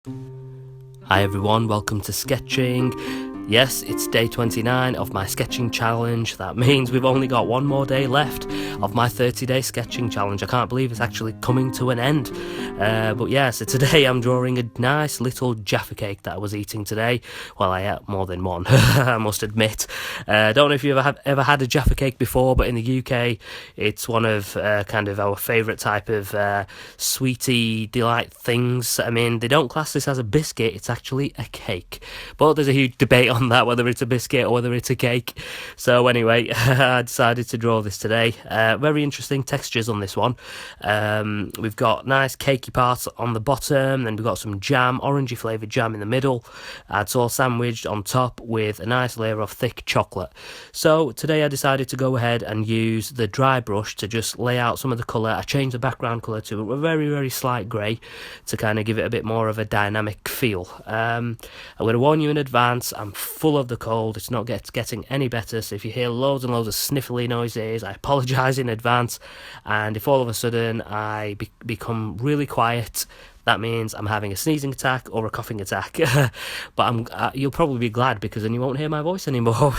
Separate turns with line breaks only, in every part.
Hi everyone, welcome to sketching. Yes, it's day 29 of my sketching challenge. That means we've only got one more day left of my 30-day sketching challenge. I can't believe it's actually coming to an end. But yeah, so today I'm drawing a nice little Jaffa cake that I was eating today. Well, I ate more than one, I must admit. Don't know if you've ever had a Jaffa cake before, but in the UK, it's one of kind of our favourite type of sweetie delight things. I mean, they don't class this as a biscuit, it's actually a cake. But there's a huge debate on that, whether it's a biscuit or whether it's a cake. So anyway, I decided to draw this today. Very interesting textures on this one. We've got nice cakey parts on the bottom, then we've got some jam, orangey flavoured jam in the middle. It's all sandwiched on top with a nice layer of thick chocolate. So today I decided to go ahead and use the dry brush to just lay out some of the colour. I changed the background colour to a very, very slight grey to kind of give it a bit more of a dynamic feel. I'm going to warn you in advance, I'm full of the cold. It's not getting any better, so if you hear loads and loads of sniffly noises, I apologise in advance. And if all of a sudden I become really quiet, that means I'm having a sneezing attack or a coughing attack. But you'll probably be glad, because then you won't hear my voice anymore.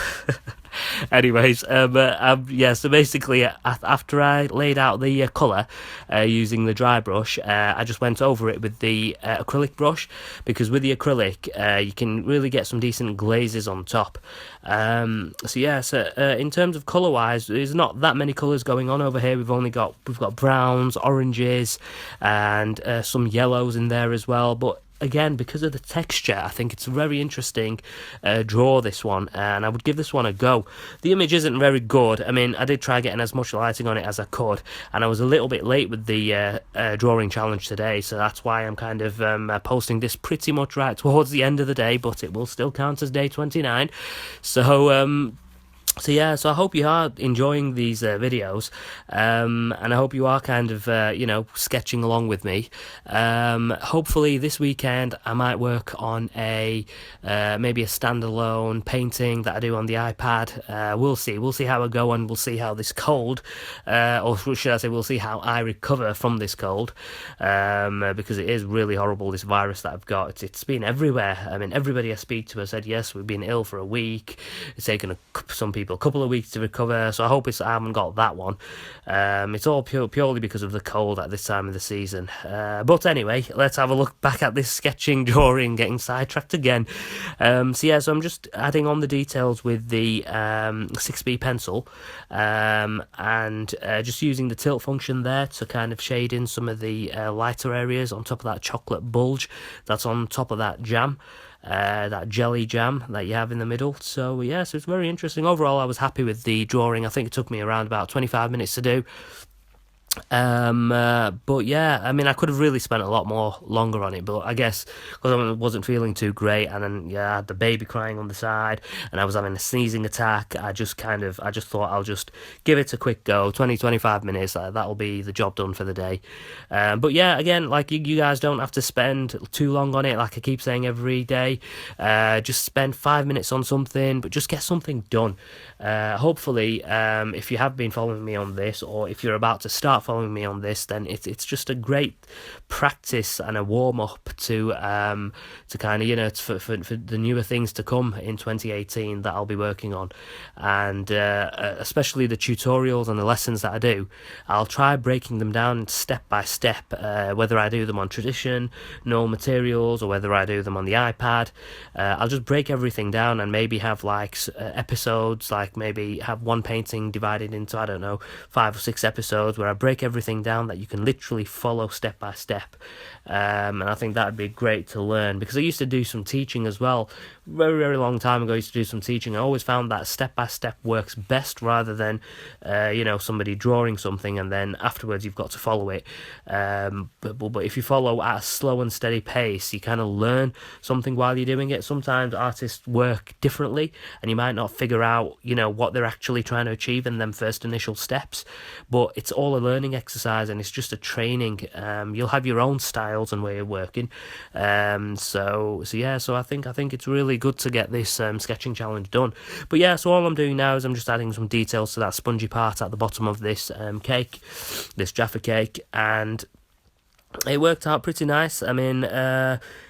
Anyways, yeah, so basically after I laid out the colour using the dry brush, I just went over it with the acrylic brush, because with the acrylic you can really get some decent glazes on top. So yeah, so in terms of colour wise, there's not that many colours going on over here. We've got browns, oranges, and some yellows in there as well. But again, because of the texture, I think it's a very interesting draw, this one, and I would give this one a go. The image isn't very good. I mean, I did try getting as much lighting on it as I could, and I was a little bit late with the drawing challenge today, so that's why I'm kind of posting this pretty much right towards the end of the day, but it will still count as day 29. So yeah, so I hope you are enjoying these videos, and I hope you are kind of, sketching along with me. Hopefully this weekend I might work on maybe a standalone painting that I do on the iPad. We'll see how I go, and we'll see how this cold, or should I say, we'll see how I recover from this cold, because it is really horrible, this virus that I've got. It's been everywhere. I mean, everybody I speak to has said, yes, we've been ill for a week. It's taken some people a couple of weeks to recover, so I hope I haven't got that one. It's all purely because of the cold at this time of the season. But anyway, let's have a look back at this sketching drawing, getting sidetracked again. So I'm just adding on the details with the 6B pencil, and just using the tilt function there to kind of shade in some of the lighter areas on top of that chocolate bulge that's on top of that jam. That jelly jam that you have in the middle. So yeah, so it's very interesting. Overall, I was happy with the drawing. I think it took me around about 25 minutes to do. But yeah, I mean, I could have really spent a lot more longer on it, but I guess because I wasn't feeling too great, and then I had the baby crying on the side, and I was having a sneezing attack, I just thought I'll just give it a quick go, 20-25 minutes, that'll be the job done for the day. But yeah, again, like you guys don't have to spend too long on it, like I keep saying every day. Just spend 5 minutes on something, but just get something done. Hopefully, if you have been following me on this, or if you're about to start following me on this, then it's just a great practice and a warm-up to kind of, for the newer things to come in 2018 that I'll be working on. And especially the tutorials and the lessons that I do, I'll try breaking them down step by step, whether I do them on traditional materials or whether I do them on the iPad. I'll just break everything down and maybe have like episodes, like maybe have one painting divided into, I don't know, 5 or 6 episodes where I break everything down that you can literally follow step by step. And I think that would be great to learn, because I used to do some teaching as well. Very, very long time ago, I used to do some teaching. I always found that step by step works best, rather than somebody drawing something and then afterwards you've got to follow it. But if you follow at a slow and steady pace, you kind of learn something while you're doing it. Sometimes artists work differently, and you might not figure out what they're actually trying to achieve in them first initial steps, but it's all a learning exercise, and it's just a training. You'll have your own styles and way of working. So I think it's really good to get this sketching challenge done. But yeah, so all I'm doing now is I'm just adding some details to that spongy part at the bottom of this cake, this Jaffa cake, and it worked out pretty nice. I mean,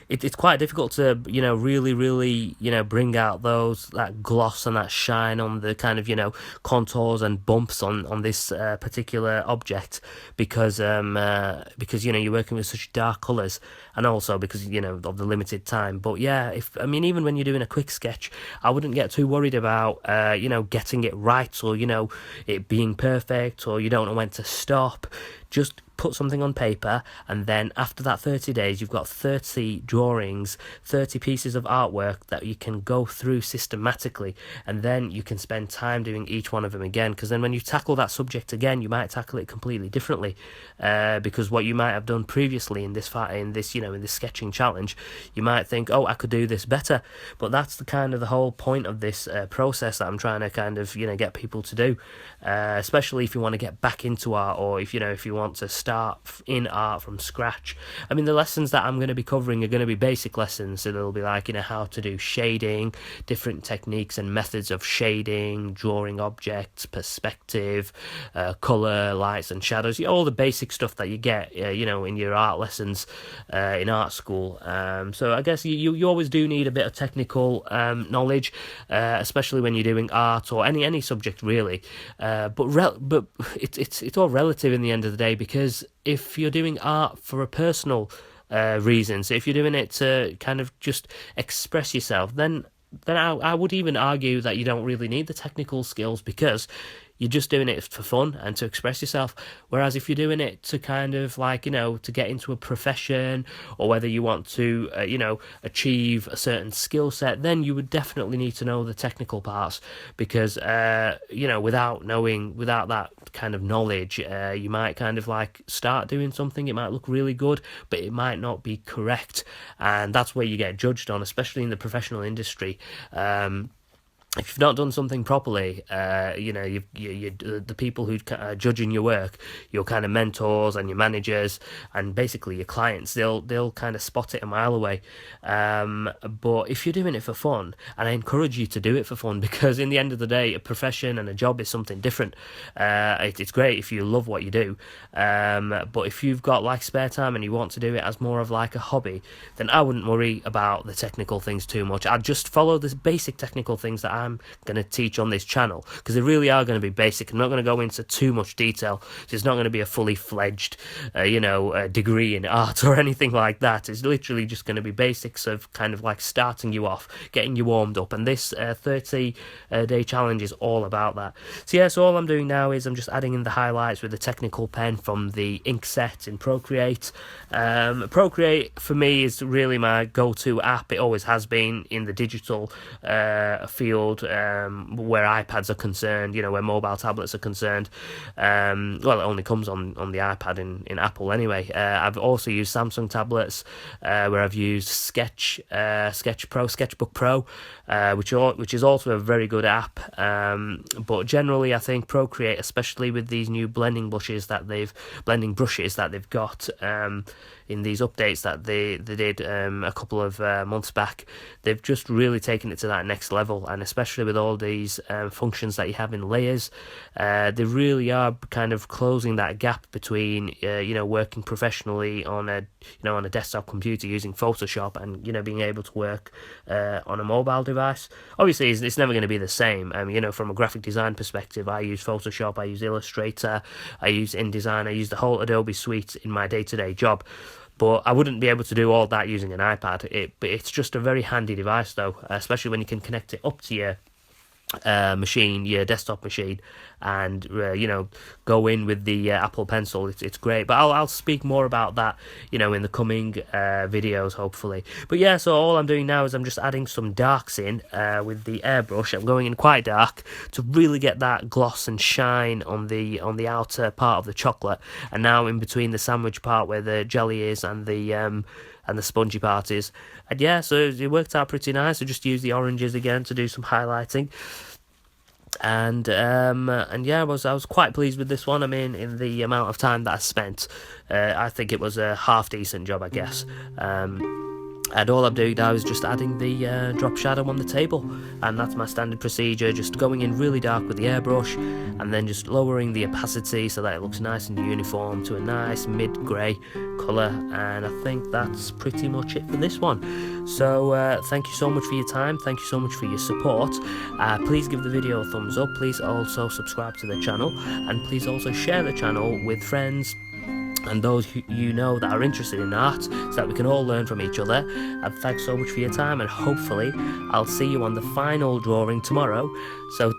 it's quite difficult to, really, bring out that gloss and that shine on the kind of, contours and bumps on this particular object, because you're working with such dark colours, and also because of the limited time. But yeah, even when you're doing a quick sketch, I wouldn't get too worried about getting it right, or it being perfect, or you don't know when to stop. Just put something on paper, and then after that 30 days, you've got 30 drawings, 30 pieces of artwork that you can go through systematically, and then you can spend time doing each one of them again, because then when you tackle that subject again, you might tackle it completely differently, because what you might have done previously in this sketching challenge, you might think, oh, I could do this better. But that's the whole point of this process that I'm trying to kind of get people to do, especially if you want to get back into art, or if you want to start in art from scratch. The lessons that I'm going to be covering are going to be basic lessons, so they'll be like how to do shading, different techniques and methods of shading, drawing objects, perspective, colour, lights and shadows, all the basic stuff that you get in your art lessons in art school. So I guess you always do need a bit of technical knowledge, especially when you're doing art or any subject really, but it's all relative in the end of the day, because if you're doing art for a personal reason, so if you're doing it to kind of just express yourself, then I would even argue that you don't really need the technical skills, because you're just doing it for fun and to express yourself. Whereas if you're doing it to kind of to get into a profession, or whether you want to, achieve a certain skill set, then you would definitely need to know the technical parts, because, without that kind of knowledge, you might kind of start doing something, it might look really good, but it might not be correct. And that's where you get judged on, especially in the professional industry. If you've not done something properly, the people who are judging your work, your kind of mentors and your managers, and basically your clients, they'll kind of spot it a mile away. But if you're doing it for fun, and I encourage you to do it for fun, because in the end of the day, a profession and a job is something different. It's great if you love what you do, but if you've got spare time and you want to do it as more of a hobby, then I wouldn't worry about the technical things too much. I'd just follow the basic technical things that I'm going to teach on this channel, because they really are going to be basic. I'm not going to go into too much detail, so it's not going to be a fully fledged degree in art or anything like that. It's literally just going to be basics of kind of starting you off, getting you warmed up, and this 30-day challenge is all about that. So all I'm doing now is I'm just adding in the highlights with the technical pen from the ink set in Procreate. Procreate for me is really my go-to app. It always has been in the digital field, where iPads are concerned, where mobile tablets are concerned. Well, it only comes on the iPad in Apple anyway. I've also used Samsung tablets, where I've used Sketchbook Pro, which is also a very good app. But generally, I think Procreate, especially with these new blending brushes that they've got in these updates that they did a couple of months back, they've just really taken it to that next level. And especially with all these functions that you have in layers, they really are kind of closing that gap between working professionally on a desktop computer using Photoshop and being able to work on a mobile device. Obviously, it's never going to be the same. From a graphic design perspective, I use Photoshop, I use Illustrator, I use InDesign, I use the whole Adobe suite in my day-to-day job. But I wouldn't be able to do all that using an iPad. It's just a very handy device, though, especially when you can connect it up to your machine, your desktop machine, and go in with the Apple Pencil. It's great. But I'll speak more about that in the coming videos, hopefully. But yeah, so all I'm doing now is I'm just adding some darks in with the airbrush. I'm going in quite dark to really get that gloss and shine on the outer part of the chocolate, and now in between the sandwich part where the jelly is and the spongy part is. And yeah, so it worked out pretty nice. I just used the oranges again to do some highlighting. And yeah, I was quite pleased with this one. In the amount of time that I spent, I think it was a half decent job, I guess. And all I'm doing now is just adding the drop shadow on the table, and that's my standard procedure, just going in really dark with the airbrush and then just lowering the opacity so that it looks nice and uniform to a nice mid-grey colour. And I think that's pretty much it for this one. So thank you so much for your time, thank you so much for your support. Please give the video a thumbs up, please also subscribe to the channel, and please also share the channel with friends and those who you know that are interested in art, so that we can all learn from each other. And thanks so much for your time, and hopefully I'll see you on the final drawing tomorrow. So